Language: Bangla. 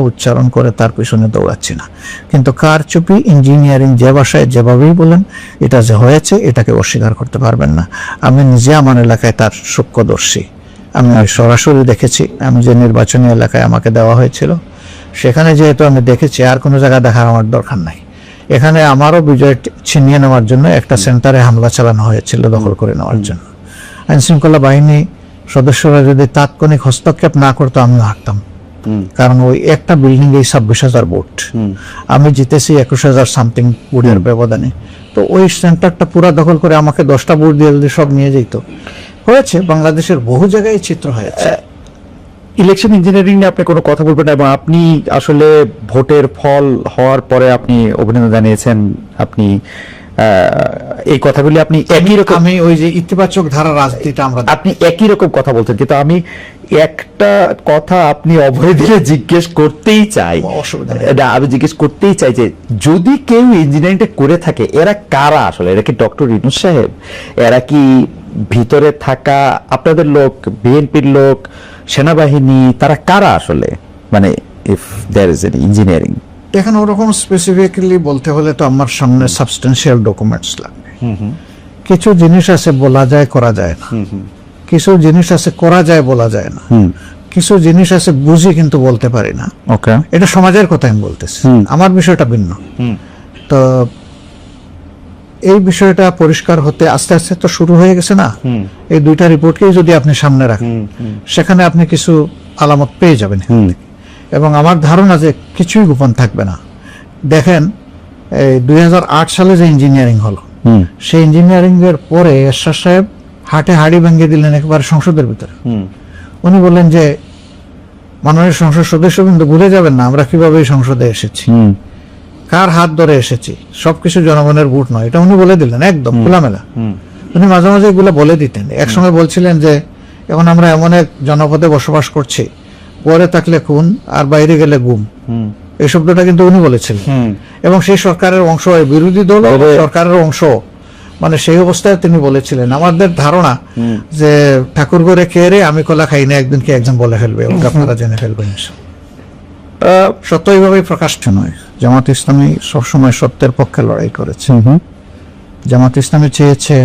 উচ্চারণ করে তার পিছনে দৌড়াচ্ছি না, কিন্তু কারচুপি ইঞ্জিনিয়ারিং যে ভাষায় যেভাবেই বলেন এটা যে হয়েছে এটাকে অস্বীকার করতে পারবেন না। আমি নিজে আমার এলাকায় তার সূক্ষ্মদর্শী, আমি সরাসরি দেখেছি। আমি যে নির্বাচনী এলাকায় আমাকে দেওয়া হয়েছিল সেখানে যেহেতু আমি দেখেছি, আর কোনো জায়গায় দেখার আমার দরকার নাই। এখানে আমারও বিজয় ছিনিয়ে নেওয়ার জন্য একটা সেন্টারে হামলা চালানো হয়েছিল দখল করে নেওয়ার জন্য। আইনশৃঙ্খলা বাহিনী সদস্যরা যদি তাৎক্ষণিক হস্তক্ষেপ না করতো আমিও হাঁটতাম, কারণ ওই একটা বিল্ডিং এই 26,000 ভোট, আমি জিতেছি 21,000 সামথিং ভোটের ব্যবধানে। তো ওই সেন্টারটা পুরা দখল করে আমাকে 10টা ভোট দিয়ে যদি সব নিয়ে যেত, হয়েছে বাংলাদেশের বহু জায়গায় চিত্র হয়েছে। ইলেকশন ইঞ্জিনিয়ারিং নিয়ে আপনি কোনো কথা বলবেন না, এবং আপনি আসলে ভোটের ফল হওয়ার পরে আপনি অভিনন্দন জানিয়েছেন। আপনি এই কথাগুলি আপনি একই রকম, আমি ওই যে ইতিবাচক ধারা রাজনীতিটা আমরা আপনি একই রকম কথা বলছেন, কিন্তু আমি একটা কথা আপনি অভয় দিলে জিজ্ঞেস করতেই চাই। অসুবিধা নেই। আমি জিজ্ঞেস করতেই চাই যে যদি কেউ ইঞ্জিনিয়ারিংটা করে থাকে এরা কারা আসলে? এরা কি ডক্টর ইউনূস সাহেব? এরা কি ভিতরে থাকা আপনাদের লোক, বিএনপির লোক, সেনাবাহিনী? তারা কারা আসলে? মানে if there is an engineering, এখন ওরকম স্পেসিফিক্যালি বলতে হলে তো আমার সামনে সাবস্টেন্সিয়াল ডকুমেন্টস লাগবে। কিছু জিনিস আছে বলা যায় করা যায় না, কিছু জিনিস আছে করা যায় বলা যায় না, কিছু জিনিস আছে বুঝি কিন্তু বলতে পারি না। ওকে, এটা সমাজের কথা আমি বলতেছি, আমার বিষয়টা ভিন্ন। তো এই বিষয়টা পরিষ্কার হতে আস্তে আস্তে তো শুরু হয়ে গেছে না? এই দুইটা রিপোর্টকেই যদি আপনি সামনে রাখেন সেখানে আপনি কিছু আলামত পেয়ে যাবেন, এবং আমার ধারণা যে কিছুই গোপন থাকবে না। দেখেন, এই 2008 সালে যে ইঞ্জিনিয়ারিং হলো, সেই ইঞ্জিনিয়ারিং এর পরে এরশাদ সাহেব হাটে হাড়ি ভেঙে দিলেন একবার সংসদের ভিতরে। উনি বললেন যে মাননীয় সংসদ সদস্য কিন্তু ভুলে যাবেন না আমরা কিভাবে এই সংসদে এসেছি, কার হাত ধরে এসেছি, সবকিছু জনগণের ভোট নয়, এটা উনি বলে দিলেন একদম খোলামেলা। উনি মাঝে মাঝে এগুলো বলে দিতেন। একসময় বলছিলেন যে এখন আমরা এমন এক জনপদে বসবাস করছি, পরে থাকলে খুন আর বাইরে গেলে গুম, এই শব্দটা কিন্তু উনি বলেছিলেন। এবং সেই সরকারের অংশ, বিরোধী দল সরকারের অংশ, মানে সেই অবস্থায় তিনি বলেছিলেন। আমাদের ধারণা যে ঠাকুর ঘরে খেয়ে রে আমি কলা খাই না, একদিন কি একজন বলে ফেলবে, আপনারা জেনে ফেলবেন। সত্য এইভাবেই প্রকাশ্য নয়। জামাত ইসলামী সবসময় সত্যের পক্ষে লড়াই করেছে। জামাত ইসলামী চেয়েছে